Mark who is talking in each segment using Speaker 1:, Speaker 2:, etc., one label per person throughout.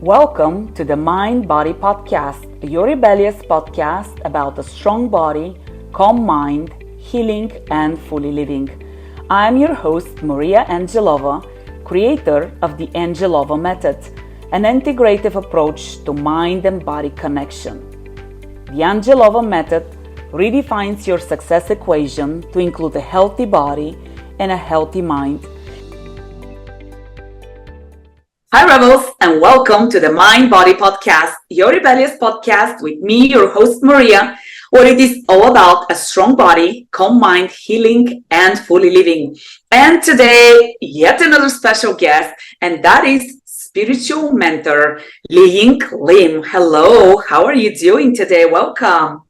Speaker 1: Welcome to the Mind Body Podcast, your rebellious podcast about a strong body, calm mind, healing, and fully living. I'm your host, Maria Angelova, creator of the Angelova method, an integrative approach to mind and body connection. The Angelova method redefines your success equation to include a healthy body and a healthy mind. Hi Rebels, and welcome to the Mind Body Podcast, your rebellious podcast with me, your host Maria, where it is all about a strong body, calm mind, healing, and fully living. And today, yet another special guest, and that is spiritual mentor, LiYing Lim. Hello, how are you doing today? Welcome.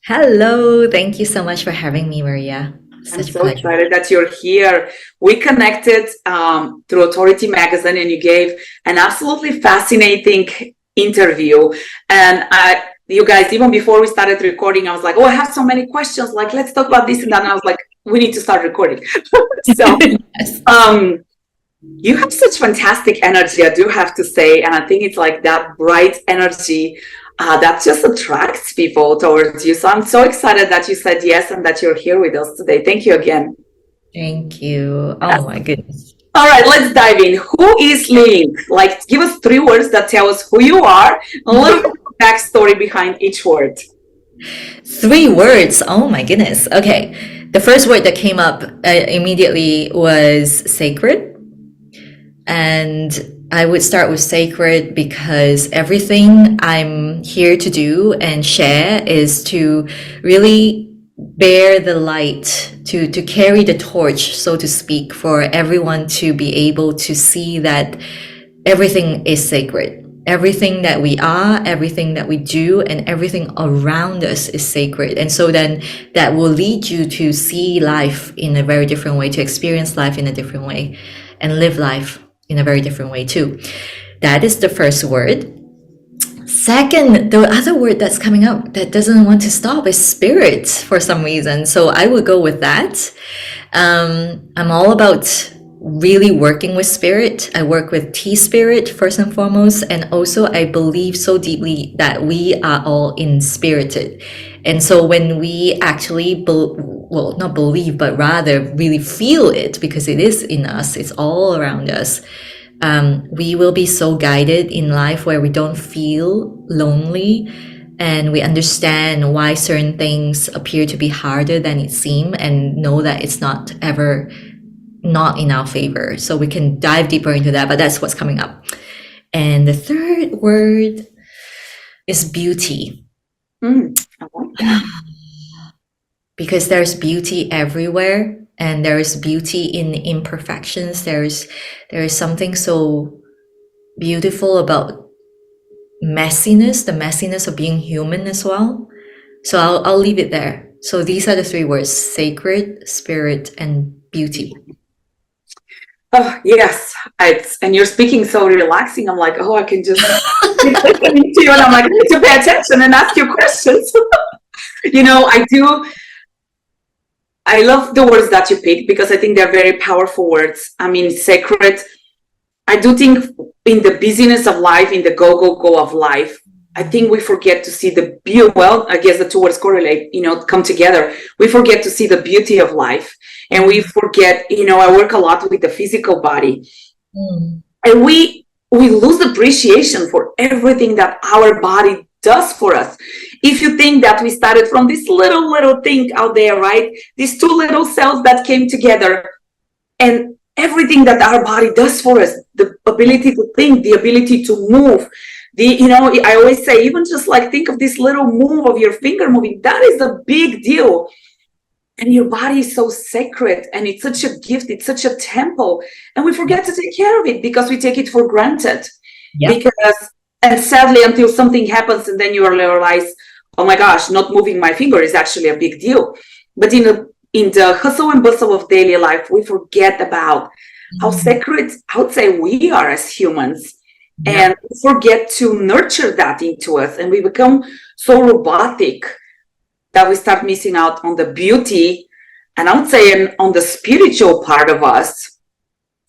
Speaker 2: Hello, thank you so much for having me, Maria.
Speaker 1: I'm so excited that you're here. We connected through Authority Magazine, and you gave an absolutely fascinating interview. And you guys, even before we started recording, I was like, oh, I have so many questions. Like, let's talk about this and that. And I was like, we need to start recording. So
Speaker 2: Yes.
Speaker 1: You have such fantastic energy, I do have to say. And I think it's like that bright energy that just attracts people towards you. So I'm so excited that you said yes and that you're here with us today. Thank you again.
Speaker 2: Thank you. Oh my goodness.
Speaker 1: All right, let's dive in. Who is LiYing? Like, give us 3 words that tell us who you are, a little bit of backstory behind each word.
Speaker 2: 3 words. Oh my goodness. Okay. The first word that came up immediately was sacred. And I would start with sacred because everything I'm here to do and share is to really bear the light, to carry the torch, so to speak, for everyone to be able to see that everything is sacred. Everything that we are, everything that we do, and everything around us is sacred. And so then that will lead you to see life in a very different way, to experience life in a different way, and live life in a very different way too. That is the first word. Second, the other word that's coming up that doesn't want to stop is spirit for some reason. So I would go with that. I'm all about really working with spirit. I work with T-spirit first and foremost. And also I believe so deeply that we are all inspirited. And so when we actually, not believe, but rather really feel it, because it is in us, it's all around us, we will be so guided in life where we don't feel lonely, and we understand why certain things appear to be harder than it seems, and know that it's not ever not in our favor. So we can dive deeper into that, but that's what's coming up. And the third word is beauty.
Speaker 1: I like that.
Speaker 2: Because there's beauty everywhere, and there's beauty in imperfections. There is something so beautiful about messiness, the messiness of being human as well. So I'll leave it there. So these are the 3 words: sacred, spirit, and beauty.
Speaker 1: Oh, yes. And you're speaking so relaxing. I'm like, oh, I can just keep listening to you. And I'm like, I need to pay attention and ask you questions. I love the words that you picked because I think they're very powerful words. I mean, sacred. I do think in the busyness of life, in the go of life, I think we forget to see the beauty. Well, I guess the 2 words correlate, come together. We forget to see the beauty of life. And we forget, I work a lot with the physical body. And we lose appreciation for everything that our body does for us. If you think that we started from this little thing out there, right? These 2 little cells that came together, and everything that our body does for us, the ability to think, the ability to move, I always say, even just like think of this little move of your finger moving, that is a big deal. And your body is so sacred, and it's such a gift, it's such a temple, and we forget to take care of it because we take it for granted.
Speaker 2: Yep.
Speaker 1: And sadly, until something happens and then you realize, oh my gosh, not moving my finger is actually a big deal. But in the hustle and bustle of daily life, we forget about how sacred, I would say, we are as humans. Yeah. And we forget to nurture that into us, and we become so robotic that we start missing out on the beauty, and I would say on the spiritual part of us,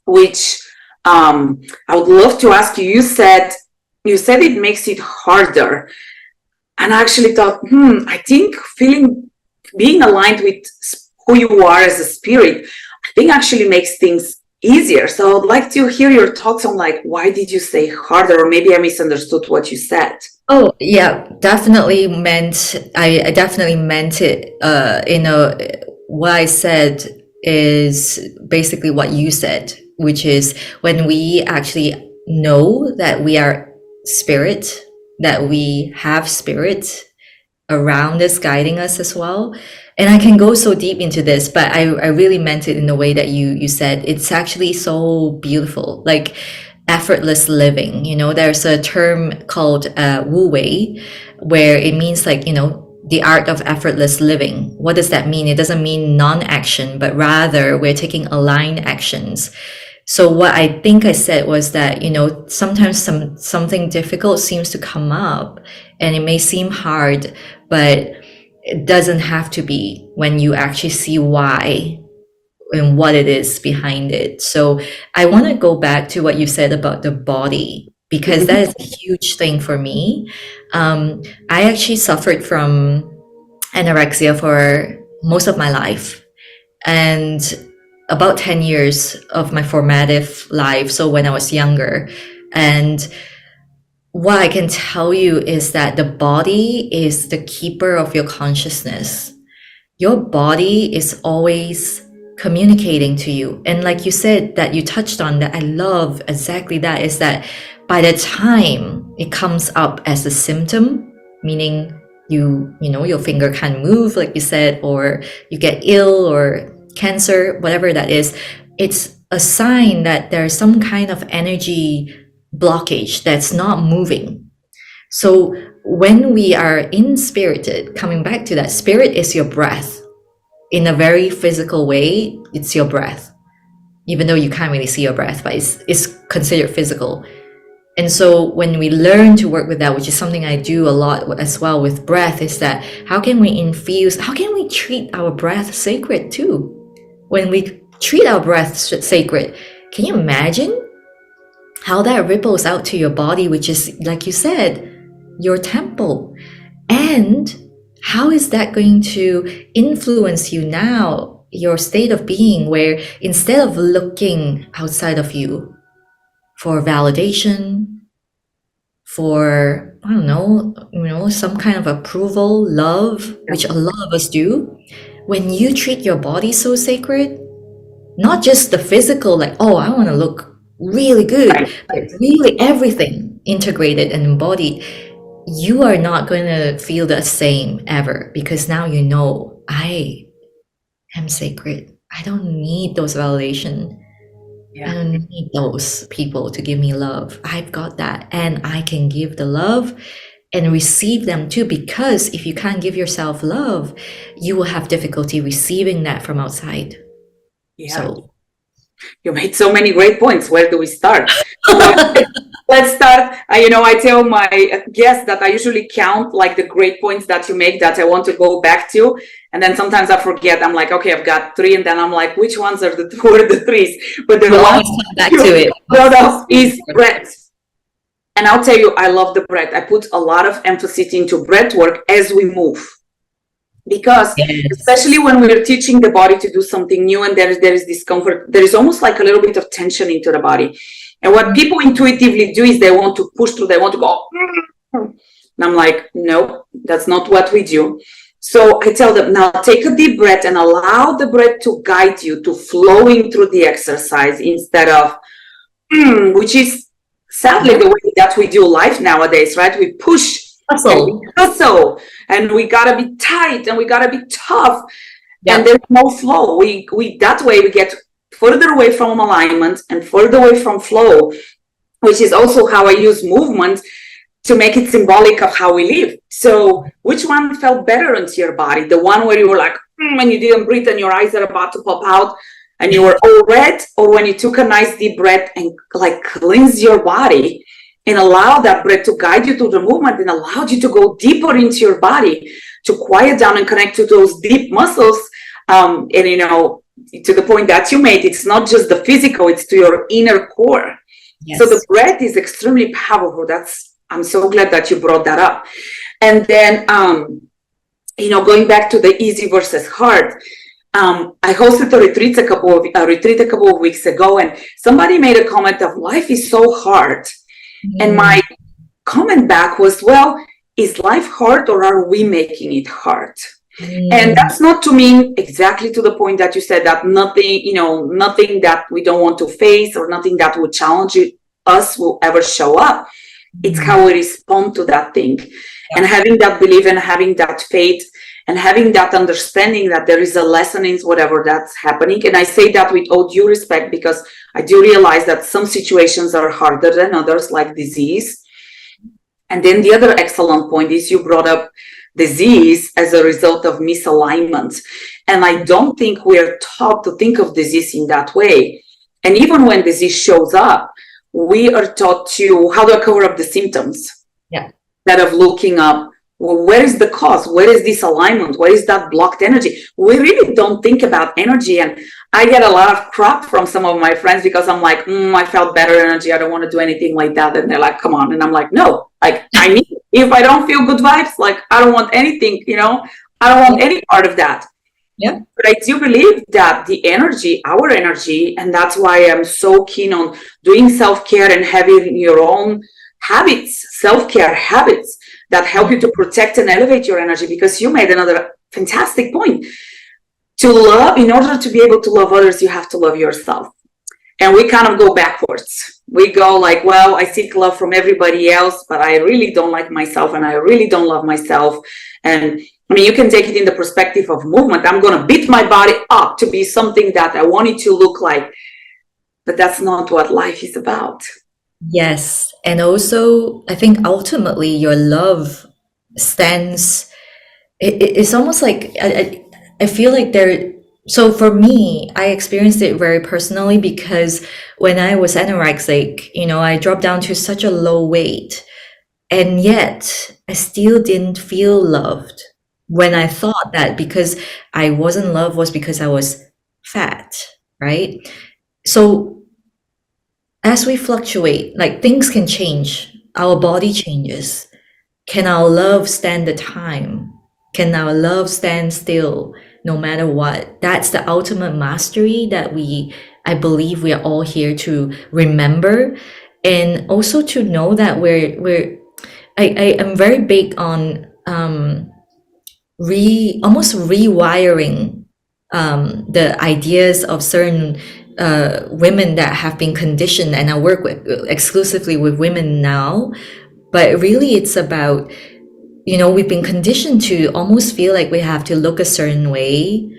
Speaker 1: which I would love to ask you. You said you said it makes it harder. And I actually thought, I think being aligned with who you are as a spirit, I think actually makes things easier. So I'd like to hear your thoughts on like, why did you say harder? Or maybe I misunderstood what you said.
Speaker 2: Oh, yeah, definitely meant, I definitely meant it, what I said is basically what you said, which is when we actually know that we are spirit, that we have spirit around us, guiding us as well. And I can go so deep into this, but I really meant it in the way that you said. It's actually so beautiful, like effortless living. There's a term called Wu Wei, where it means like, the art of effortless living. What does that mean? It doesn't mean non-action, but rather we're taking aligned actions. So what I think I said was that, sometimes something difficult seems to come up and it may seem hard, but it doesn't have to be when you actually see why and what it is behind it. So I want to go back to what you said about the body, because that is a huge thing for me. I actually suffered from anorexia for most of my life, and about 10 years of my formative life. So when I was younger. And what I can tell you is that the body is the keeper of your consciousness. Your body is always communicating to you. And like you said, that you touched on, that I love exactly that, is that by the time it comes up as a symptom, meaning your finger can't move, like you said, or you get ill or cancer, whatever that is, it's a sign that there's some kind of energy blockage that's not moving. So when we are inspirited, coming back to that, spirit is your breath. In a very physical way, it's your breath. Even though you can't really see your breath, but it's considered physical. And so when we learn to work with that, which is something I do a lot as well with breath, is that how can we treat our breath sacred too? When we treat our breath sacred, can you imagine how that ripples out to your body, which is, like you said, your temple? And how is that going to influence you now, your state of being, where instead of looking outside of you for validation, for, I don't know, some kind of approval, love, which a lot of us do, when you treat your body so sacred, not just the physical, like, oh, I want to look really good, but really everything integrated and embodied, you are not going to feel the same ever, because now you know, I am sacred. I don't need those validation. I don't need those people to give me love. I've got that, and I can give the love and receive them too, because if you can't give yourself love, you will have difficulty receiving that from outside. So
Speaker 1: you made so many great points. Where do we start? Let's start. I tell my guests that I usually count like the great points that you make that I want to go back to. And then sometimes I forget. I'm like, okay, I've got 3. And then I'm like, which ones are the 2 or the 3s? But the one
Speaker 2: back to it
Speaker 1: is breath. And I'll tell you, I love the breath. I put a lot of emphasis into breath work as we move. Because especially when we're teaching the body to do something new and there is discomfort, there is almost like a little bit of tension into the body. And what people intuitively do is they want to push through, they want to go. And I'm like, no, that's not what we do. So I tell them, now take a deep breath and allow the breath to guide you to flowing through the exercise instead of, which is sadly the way that we do life nowadays, right? We push. Hustle, and we gotta be tight and we gotta be tough, and there's no flow. We that way we get further away from alignment and further away from flow, which is also how I use movement to make it symbolic of how we live. So which one felt better into your body? The one where you were like, when you didn't breathe and your eyes are about to pop out and you were all red, or when you took a nice deep breath and like cleanse your body and allow that breath to guide you through the movement and allowed you to go deeper into your body, to quiet down and connect to those deep muscles. And, to the point that you made, it's not just the physical, it's to your inner core. So the breath is extremely powerful. That's I'm so glad that you brought that up. And then, going back to the easy versus hard, I hosted a retreat a couple of weeks ago, and somebody made a comment of life is so hard. And my comment back was, well, is life hard or are we making it hard? And that's not to mean exactly to the point that you said, that nothing that we don't want to face or nothing that would challenge us will ever show up. It's how we respond to that thing. And having that belief and having that faith and having that understanding that there is a lesson in whatever that's happening. And I say that with all due respect, because I do realize that some situations are harder than others, like disease. And then the other excellent point is you brought up disease as a result of misalignment. And I don't think we're taught to think of disease in that way. And even when disease shows up, we are taught to, how do I cover up the symptoms?
Speaker 2: Yeah.
Speaker 1: Instead of looking up, well, where is the cause? Where is this alignment? Where is that blocked energy? We really don't think about energy. And I get a lot of crap from some of my friends because I'm like, I felt better energy. I don't want to do anything like that. And they're like, come on. And I'm like, no, like I need, if I don't feel good vibes, like I don't want anything, I don't want any part of that.
Speaker 2: Yeah.
Speaker 1: But I do believe that the energy, our energy, and that's why I'm so keen on doing self-care and having your own habits, self-care habits that help you to protect and elevate your energy, because you made another fantastic point. To love, in order to be able to love others, you have to love yourself. And we kind of go backwards. We go like, well, I seek love from everybody else, but I really don't like myself and I really don't love myself. And I mean, you can take it in the perspective of movement. I'm going to beat my body up to be something that I want it to look like. But that's not what life is about.
Speaker 2: Yes. And also, I think ultimately your love stands, it's almost like, I feel like so for me, I experienced it very personally because when I was anorexic, I dropped down to such a low weight, and yet I still didn't feel loved when I thought that because I wasn't loved was because I was fat, right? So as we fluctuate, like things can change, our body changes. Can our love stand the time? Can our love stand still no matter what? That's the ultimate mastery that I believe we are all here to remember, and also to know that I am very big on almost rewiring the ideas of certain women that have been conditioned, and I work exclusively with women now, but really it's about, we've been conditioned to almost feel like we have to look a certain way,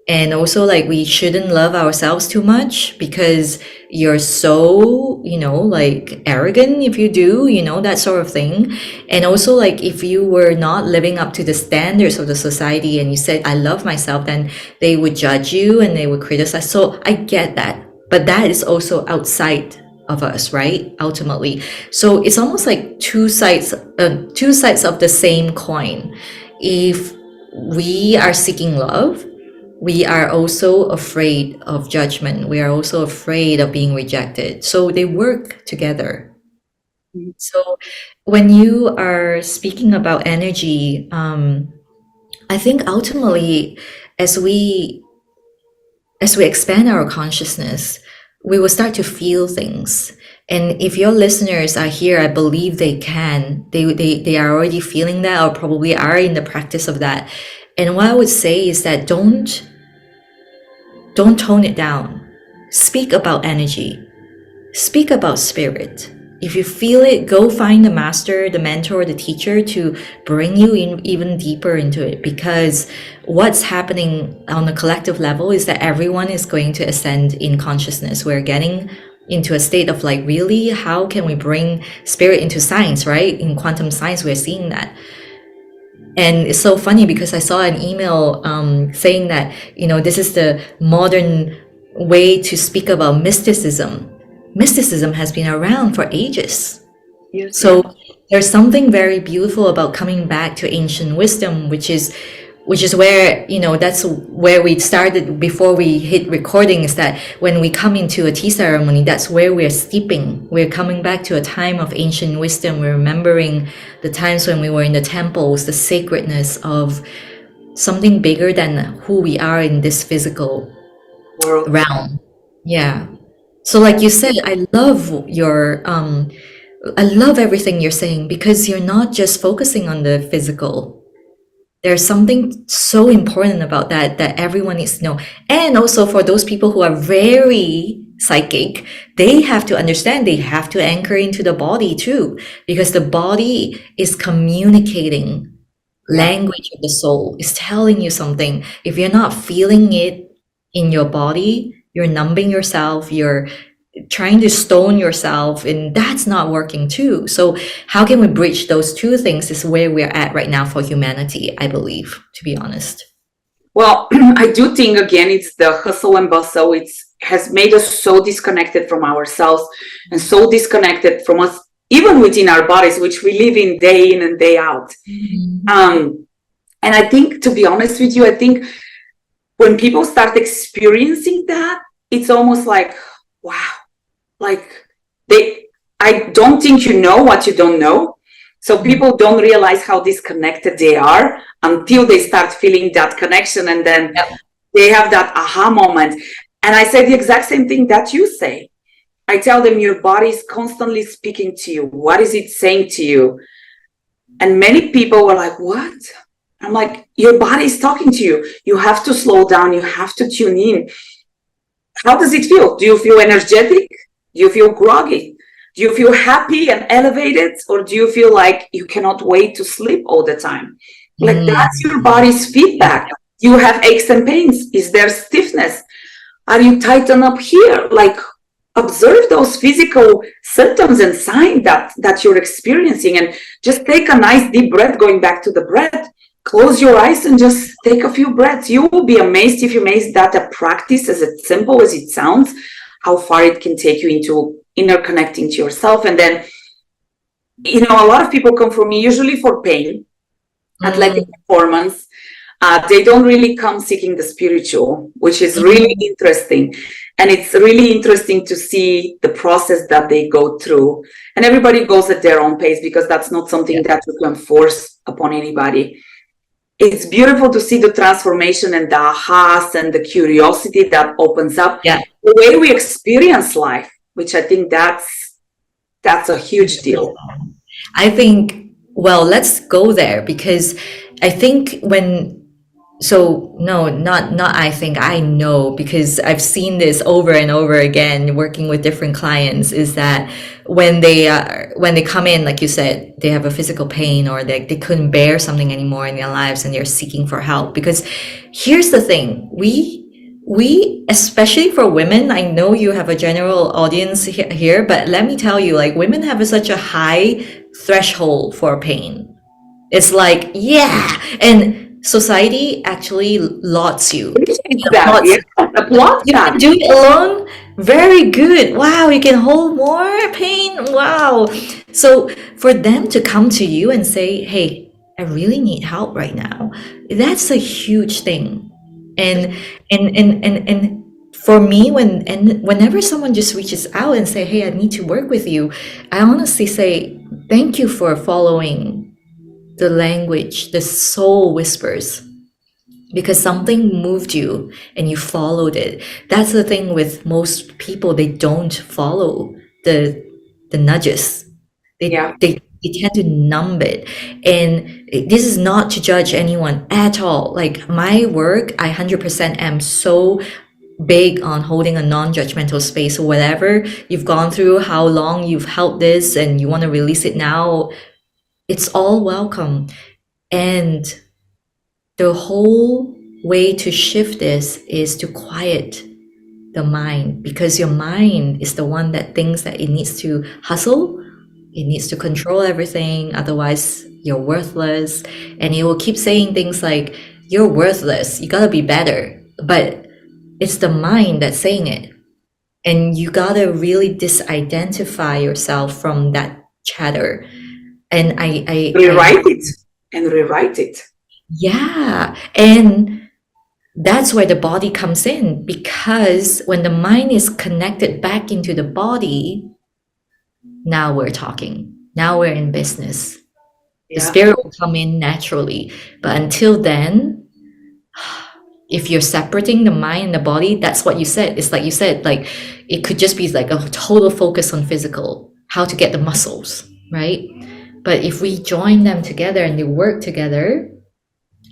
Speaker 2: and also like we shouldn't love ourselves too much because you're so, like arrogant if you do, that sort of thing. And also like if you were not living up to the standards of the society and you said, I love myself, then they would judge you and they would criticize. So I get that, but that is also outside of us, right? Ultimately. So it's almost like two sides of the same coin. If we are seeking love, we are also afraid of judgment. We are also afraid of being rejected. So they work together. So when you are speaking about energy, I think ultimately, as we expand our consciousness, we will start to feel things. And if your listeners are here, I believe they can. They are already feeling that, or probably are in the practice of that. And what I would say is that don't tone it down. Speak about energy. Speak about spirit. If you feel it, go find the master, the mentor, the teacher to bring you in even deeper into it. Because what's happening on a collective level is that everyone is going to ascend in consciousness. We're getting into a state of like, really, how can we bring spirit into science, right? In quantum science, we're seeing that. And it's so funny because I saw an email saying that, this is the modern way to speak about mysticism. Mysticism has been around for ages.
Speaker 1: Yes.
Speaker 2: So there's something very beautiful about coming back to ancient wisdom, which is which is where, that's where we started before we hit recording, is that when we come into a tea ceremony, that's where we're steeping. We're coming back to a time of ancient wisdom. We're remembering the times when we were in the temples, the sacredness of something bigger than who we are in this physical
Speaker 1: world.
Speaker 2: realm. Yeah. So like you said, I love everything you're saying, because you're not just focusing on the physical. There's something so important about that everyone needs to know. And also for those people who are very psychic, they have to understand, they have to anchor into the body too, because the body is communicating language of the soul, is telling you something. If you're not feeling it in your body, you're numbing yourself, you're trying to stone yourself, and that's not working too. So how can we bridge those two things is where we're at right now for humanity, I believe, to be honest.
Speaker 1: Well, I do think, again, it's the hustle and bustle. It has made us so disconnected from ourselves and so disconnected from us, even within our bodies, which we live in and day out. And I think, to be honest with you, I think when people start experiencing that, it's almost like, wow, like I don't think you know what you don't know. So people don't realize how disconnected they are until they start feeling that connection, and then they have that aha moment. And I say the exact same thing that you say. I tell them, your body is constantly speaking to you. What is it saying to you? And many people were like, what? I'm like, your body is talking to you. You have to slow down. You have to tune in. How does it feel? Do you feel energetic? Do you feel groggy? Do you feel happy and elevated? Or do you feel like you cannot wait to sleep all the time? Like, that's your body's feedback. Do you have aches and pains? Is there stiffness? Are you tightened up here? Like, observe those physical symptoms and signs that you're experiencing, and just take a nice deep breath. Going back to the breath, close your eyes and just take a few breaths. You will be amazed, if you make that a practice, as simple as it sounds, how far it can take you into inner connecting to yourself. And then, a lot of people come for me usually for pain, athletic performance. They don't really come seeking the spiritual, which is really interesting. And it's really interesting to see the process that they go through. And everybody goes at their own pace, because that's not something that you can force upon anybody. It's beautiful to see the transformation and the ahas and the curiosity that opens up. The way we experience life, which I think that's a huge deal.
Speaker 2: I think, well, let's go there, because I think I know, because I've seen this over and over again working with different clients, is that when they come in, like you said, they have a physical pain, or they couldn't bear something anymore in their lives, and they're seeking for help. Because here's the thing, we especially for women, I know you have a general audience here, but let me tell you, like, women have such a high threshold for pain. It's like, and society actually lauds you.
Speaker 1: You can
Speaker 2: do it alone. Very good. Wow, you can hold more pain. Wow. So for them to come to you and say, hey, I really need help right now, that's a huge thing. And for me, whenever someone just reaches out and say, hey, I need to work with you, I honestly say, thank you for following the language, the soul whispers, because something moved you and you followed it. That's the thing with most people, they don't follow the nudges. They tend to numb it. And this is not to judge anyone at all. Like, my work, I 100% am so big on holding a non-judgmental space. So whatever you've gone through, how long you've held this and you want to release it now, it's all welcome. And the whole way to shift this is to quiet the mind, because your mind is the one that thinks that it needs to hustle, it needs to control everything, otherwise you're worthless. And it will keep saying things like, you're worthless, you gotta be better. But it's the mind that's saying it. And you gotta really disidentify yourself from that chatter. And I
Speaker 1: rewrite it.
Speaker 2: Yeah. And that's where the body comes in, because when the mind is connected back into the body, now we're talking. Now we're in business. The
Speaker 1: Yeah.
Speaker 2: spirit will come in naturally. But until then, if you're separating the mind and the body, that's what you said. It's like you said, like it could just be like a total focus on physical, how to get the muscles, right? But if we join them together and they work together,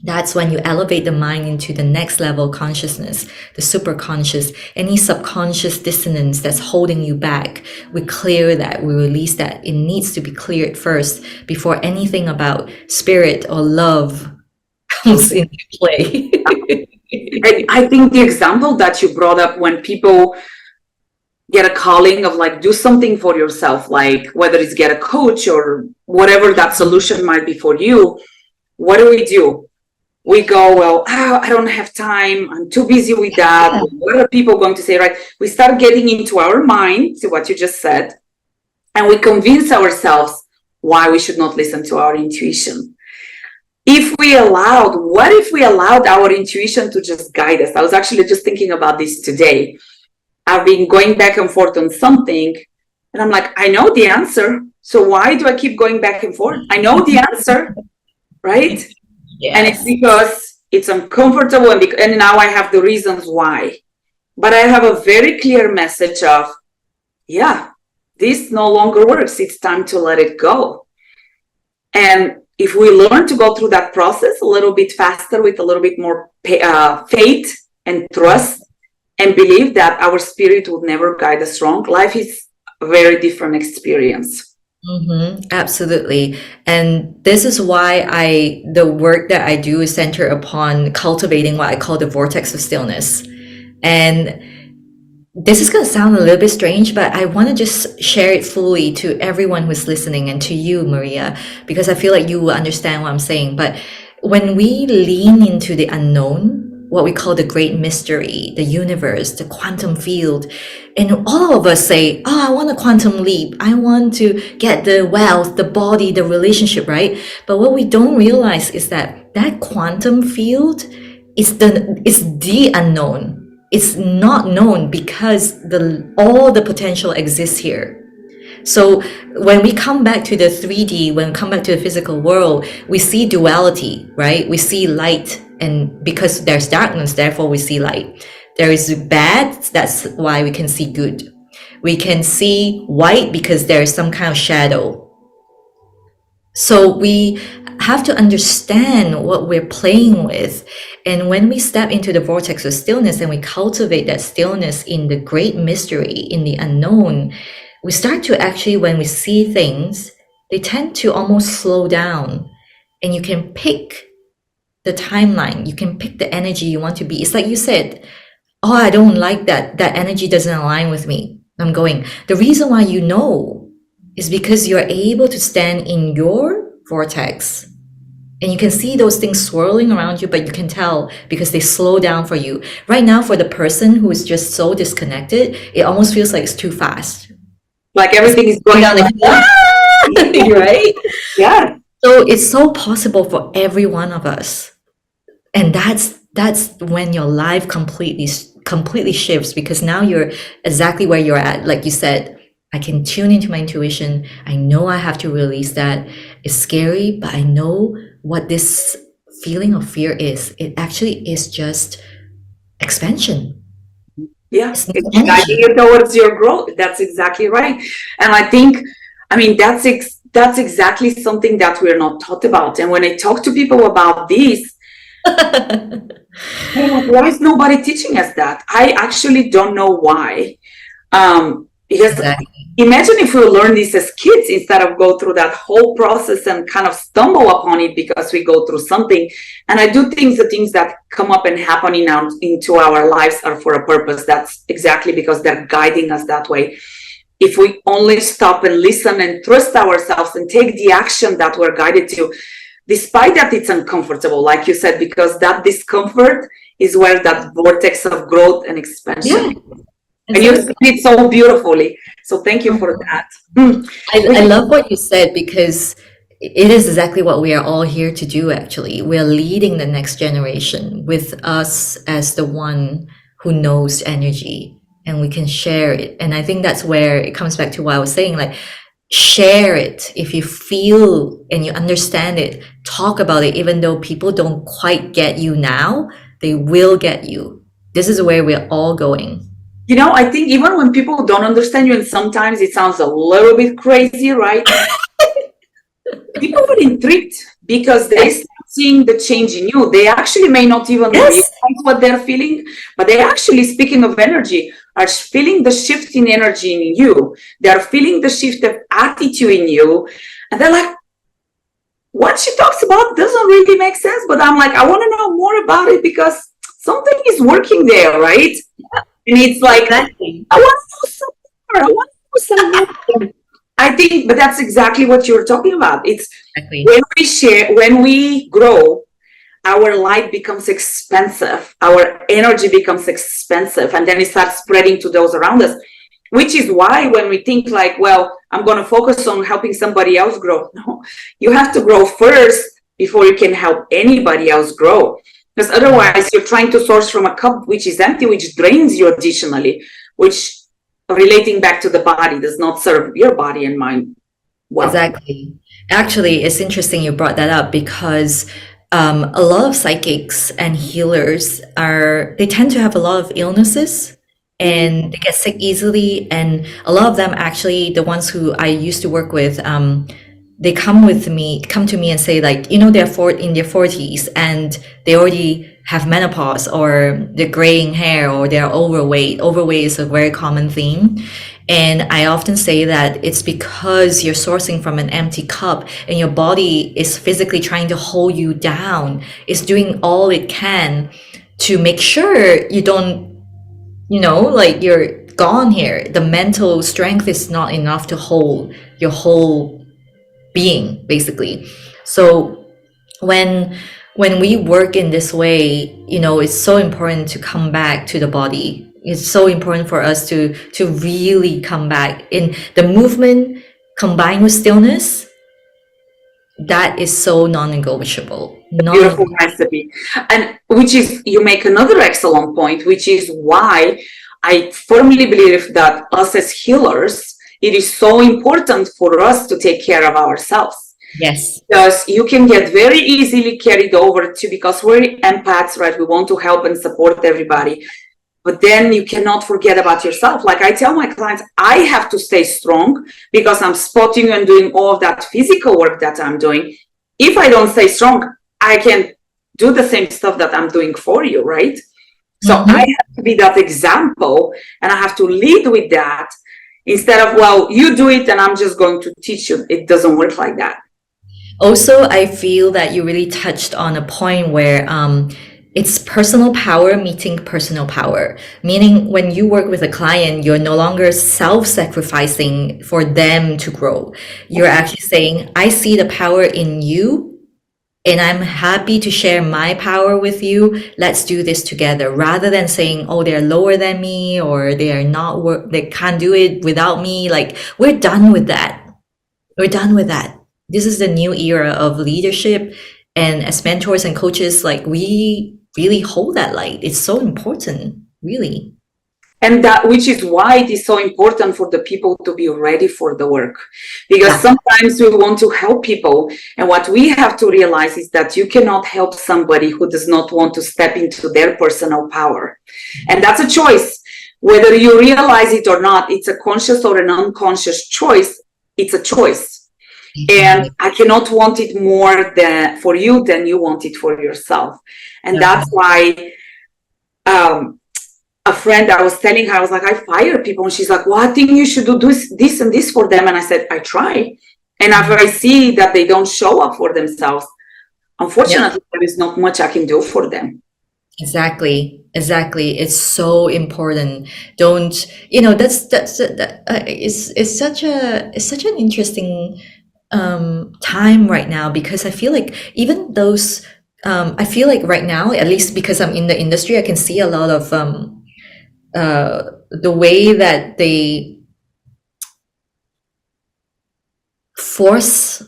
Speaker 2: that's when you elevate the mind into the next level consciousness, the superconscious, any subconscious dissonance that's holding you back. We clear that, we release that. It needs to be cleared first before anything about spirit or love comes into play.
Speaker 1: I think the example that you brought up, when people get a calling of like, do something for yourself, like whether it's get a coach or whatever that solution might be for you, what do? We go, well, I don't have time. I'm too busy with that. What are people going to say, right? We start getting into our mind, to what you just said, and we convince ourselves why we should not listen to our intuition. What if we allowed our intuition to just guide us? I was actually just thinking about this today. I've been going back and forth on something, and I'm like, I know the answer. So why do I keep going back and forth? I know the answer, right?
Speaker 2: Yes.
Speaker 1: And it's because it's uncomfortable, and now I have the reasons why. But I have a very clear message of, yeah, this no longer works. It's time to let it go. And if we learn to go through that process a little bit faster, with a little bit more faith and trust, and believe that our spirit will never guide us wrong, life is a very different experience.
Speaker 2: Absolutely. And this is why the work that I do is centered upon cultivating what I call the vortex of stillness. And this is going to sound a little bit strange, but I want to just share it fully to everyone who's listening, and to you, Maria, because I feel like you will understand what I'm saying. But when we lean into the unknown, what we call the great mystery, the universe, the quantum field, and all of us say, oh, I want a quantum leap. I want to get the wealth, the body, the relationship, right? But what we don't realize is that quantum field is the unknown. It's not known because all the potential exists here. So when we come back to the 3D, when we come back to the physical world, we see duality, right? We see light, and because there's darkness, therefore we see light. There is bad, that's why we can see good. We can see white because there is some kind of shadow. So we have to understand what we're playing with. And when we step into the vortex of stillness and we cultivate that stillness in the great mystery, in the unknown, we start to actually, when we see things, they tend to almost slow down, and you can pick the timeline. You can pick the energy you want to be. It's like you said, oh, I don't like that. That energy doesn't align with me. I'm going. The reason why you know is because you're able to stand in your vortex, and you can see those things swirling around you, but you can tell because they slow down for you. Right now, for the person who is just so disconnected, it almost feels like it's too fast.
Speaker 1: Like everything is going on, like,
Speaker 2: right?
Speaker 1: Yeah.
Speaker 2: So it's so possible for every one of us. And that's when your life completely shifts, because now you're exactly where you're at. Like you said, I can tune into my intuition. I know I have to release that. It's scary, but I know what this feeling of fear is. It actually is just expansion.
Speaker 1: Yeah,
Speaker 2: It's
Speaker 1: it's
Speaker 2: not
Speaker 1: guiding
Speaker 2: energy.
Speaker 1: you towards your growth. That's exactly right. And I think, that's exactly something that we're not taught about. And when I talk to people about this, why is nobody teaching us that? I actually don't know why. Because
Speaker 2: Exactly.
Speaker 1: imagine if we learn this as kids instead of go through that whole process and kind of stumble upon it because we go through something. And I do think the things that come up and happen into our lives are for a purpose. That's exactly because they're guiding us that way. If we only stop and listen and trust ourselves and take the action that we're guided to, despite that it's uncomfortable, like you said, because that discomfort is where that vortex of growth and expansion.
Speaker 2: Yeah.
Speaker 1: And you said it so beautifully. So thank you for that.
Speaker 2: I love what you said, because it is exactly what we are all here to do, actually. We're leading the next generation with us as the one who knows energy, and we can share it. And I think that's where it comes back to what I was saying, like, share it. If you feel and you understand it, talk about it. Even though people don't quite get you now, they will get you. This is where we're all going.
Speaker 1: You know, I think even when people don't understand you, and sometimes it sounds a little bit crazy, right? People are intrigued because they start seeing the change in you. They actually may not even realize what they're feeling, but they actually, speaking of energy, are feeling the shift in energy in you. They're feeling the shift of attitude in you. And they're like, what she talks about doesn't really make sense. But I'm like, I want to know more about it because something is working there, right? And it's like,
Speaker 2: Exactly.
Speaker 1: I want to know some more. I want to know some more. I think, but that's exactly what you're talking about. It's
Speaker 2: Exactly.
Speaker 1: when we share, when we grow, our light becomes expensive, our energy becomes expensive, and then it starts spreading to those around us. Which is why when we think like, well, I'm going to focus on helping somebody else grow. No, you have to grow first before you can help anybody else grow. Because otherwise, you're trying to source from a cup which is empty, which drains you additionally, which, relating back to the body, does not serve your body and mind well.
Speaker 2: Exactly. Actually, it's interesting you brought that up because a lot of psychics and healers they tend to have a lot of illnesses and they get sick easily. And a lot of them, actually, the ones who I used to work with, they come to me and say, like, they're in their 40s and they already have menopause, or they're graying hair, or they're overweight. Overweight is a very common theme. And I often say that it's because you're sourcing from an empty cup and your body is physically trying to hold you down. It's doing all it can to make sure you don't, like, you're gone here. The mental strength is not enough to hold your whole being, basically. So when we work in this way, it's so important to come back to the body. It's so important for us to really come back in the movement combined with stillness. That is so non-negotiable.
Speaker 1: Beautiful recipe. And which is, you make another excellent point, which is why I firmly believe that us as healers, it is so important for us to take care of ourselves.
Speaker 2: Yes.
Speaker 1: Because you can get very easily carried over to, because we're empaths, right? We want to help and support everybody. But then you cannot forget about yourself. Like I tell my clients, I have to stay strong because I'm spotting and doing all of that physical work that I'm doing. If I don't stay strong, I can do the same stuff that I'm doing for you, right? So I have to be that example, and I have to lead with that instead of, well, you do it and I'm just going to teach you. It doesn't work like that.
Speaker 2: Also, I feel that you really touched on a point where it's personal power meeting personal power. Meaning, when you work with a client, you're no longer self-sacrificing for them to grow. You're actually saying, I see the power in you, and I'm happy to share my power with you. Let's do this together. Rather than saying, oh, they're lower than me, or they can't do it without me. Like, we're done with that. We're done with that. This is the new era of leadership. And as mentors and coaches, like, we really hold that light. It's so important, really.
Speaker 1: And that, which is why it is so important for the people to be ready for the work. Because sometimes we want to help people. And what we have to realize is that you cannot help somebody who does not want to step into their personal power. And that's a choice. Whether you realize it or not, it's a conscious or an unconscious choice. It's a choice. And I cannot want it more for you than you want it for yourself. And that's why a friend, I was telling her, I was like, I fire people. And she's like, well, I think you should do this and this for them. And I said, I try. And after I see that they don't show up for themselves, unfortunately, there is not much I can do for them.
Speaker 2: Exactly. It's so important. Don't, it's such an interesting time right now, because I feel like even those I feel like right now, at least because I'm in the industry, I can see a lot of the way that they force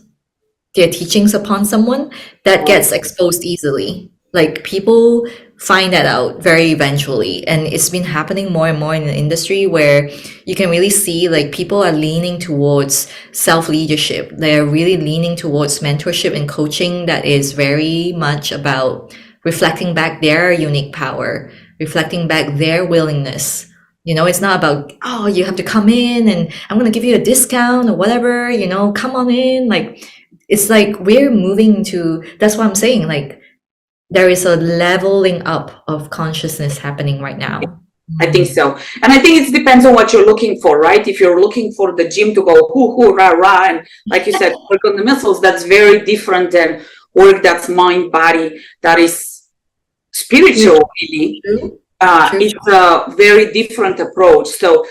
Speaker 2: their teachings upon someone, that gets exposed easily. Like people find that out very eventually. And it's been happening more and more in the industry where you can really see like people are leaning towards self-leadership. They're really leaning towards mentorship and coaching that is very much about reflecting back their unique power, reflecting back their willingness. You know, it's not about, oh, you have to come in and I'm going to give you a discount or whatever, you know, come on in. Like, it's like we're moving to, that's what I'm saying. Like, there is a leveling up of consciousness happening right now.
Speaker 1: I think so. And I think it depends on what you're looking for, right? If you're looking for the gym to go hoo, hoo, rah, rah, and like you said, work on the muscles, that's very different than work that's mind, body, that is spiritual, really. It's a very different approach. So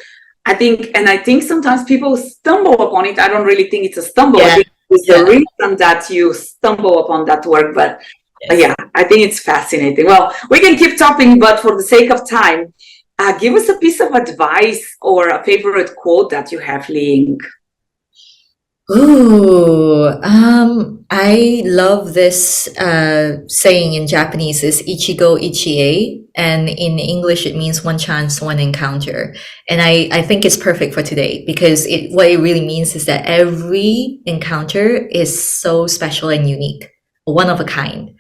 Speaker 1: I think sometimes people stumble upon it. I don't really think it's a stumble. I think it's the reason that you stumble upon that work. But yeah, I think it's fascinating. Well, we can keep talking, but for the sake of time, give us a piece of advice or a favorite quote that you have, LiYing.
Speaker 2: Ooh, I love this saying in Japanese is ichigo ichie, and in English it means one chance, one encounter. And I think it's perfect for today because what it really means is that every encounter is so special and unique, one of a kind.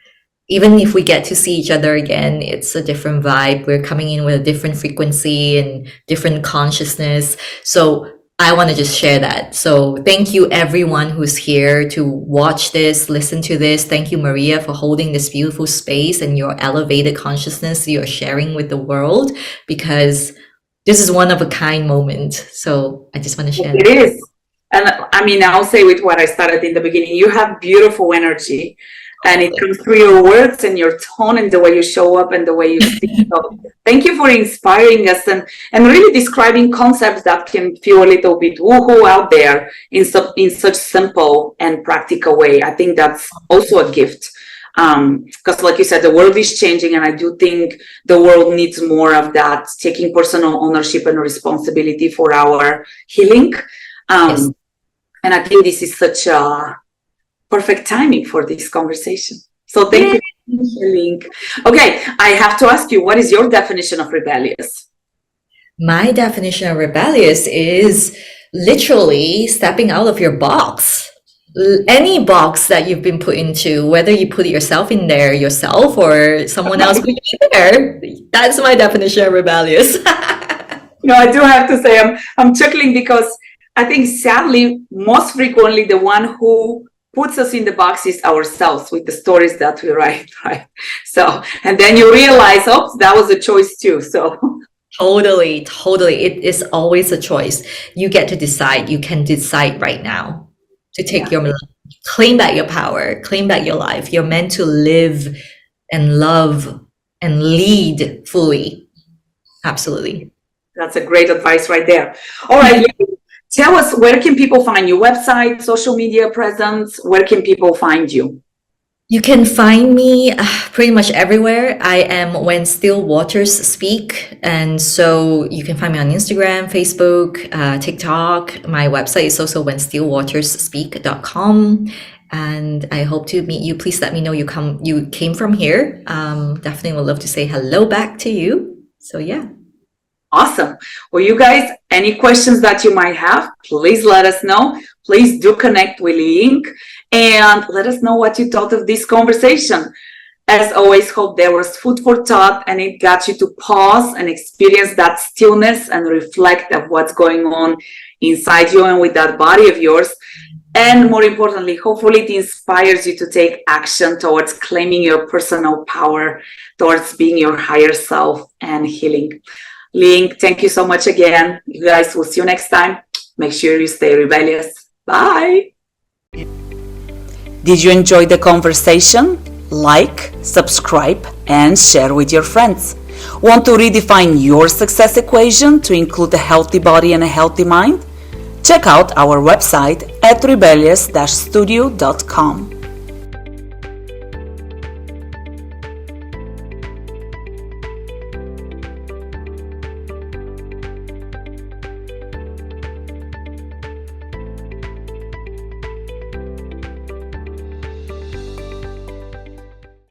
Speaker 2: Even if we get to see each other again, it's a different vibe. We're coming in with a different frequency and different consciousness. So I want to just share that. So thank you everyone who's here to watch this, listen to this. Thank you, Maria, for holding this beautiful space and your elevated consciousness you're sharing with the world, because this is one of a kind moment. So I just want to share
Speaker 1: that. It is. And I mean, I'll say with what I started in the beginning, you have beautiful energy. And it comes through your words and your tone and the way you show up and the way you speak. So thank you for inspiring us and really describing concepts that can feel a little bit woohoo out there in such simple and practical way. I think that's also a gift. Because like you said, the world is changing, and I do think the world needs more of that, taking personal ownership and responsibility for our healing. And I think this is such a perfect timing for this conversation. So thank you, LiYing. Okay, I have to ask you, what is your definition of rebellious?
Speaker 2: My definition of rebellious is literally stepping out of your box. Any box that you've been put into, whether you put yourself in there yourself or someone else put you there, that's my definition of rebellious.
Speaker 1: I do have to say I'm chuckling because I think sadly, most frequently the one who puts us in the box is ourselves with the stories that we write, right? So, and then you realize, oops, that was a choice too. So
Speaker 2: totally. It is always a choice. You get to decide. You can decide right now to take claim back your power, claim back your life. You're meant to live and love and lead fully. Absolutely.
Speaker 1: That's a great advice right there. All right. Tell us, where can people find you? Website, social media presence, where can people find you?
Speaker 2: You can find me pretty much everywhere. I am When Still Waters Speak. And so you can find me on Instagram, Facebook, TikTok. My website is also whenstillwatersspeak.com. And I hope to meet you. Please let me know you came from here. Definitely would love to say hello back to you. So yeah.
Speaker 1: Awesome. Well, you guys, any questions that you might have, please let us know. Please do connect with LiYing and let us know what you thought of this conversation. As always, hope there was food for thought and it got you to pause and experience that stillness and reflect of what's going on inside you and with that body of yours. And more importantly, hopefully it inspires you to take action towards claiming your personal power, towards being your higher self and healing. LiYing, thank you so much again. You guys, will see you next time. Make sure you stay rebellious. Bye. Did you enjoy the conversation? Like, subscribe, and share with your friends. Want to redefine your success equation to include a healthy body and a healthy mind? Check out our website at rebellious-studio.com.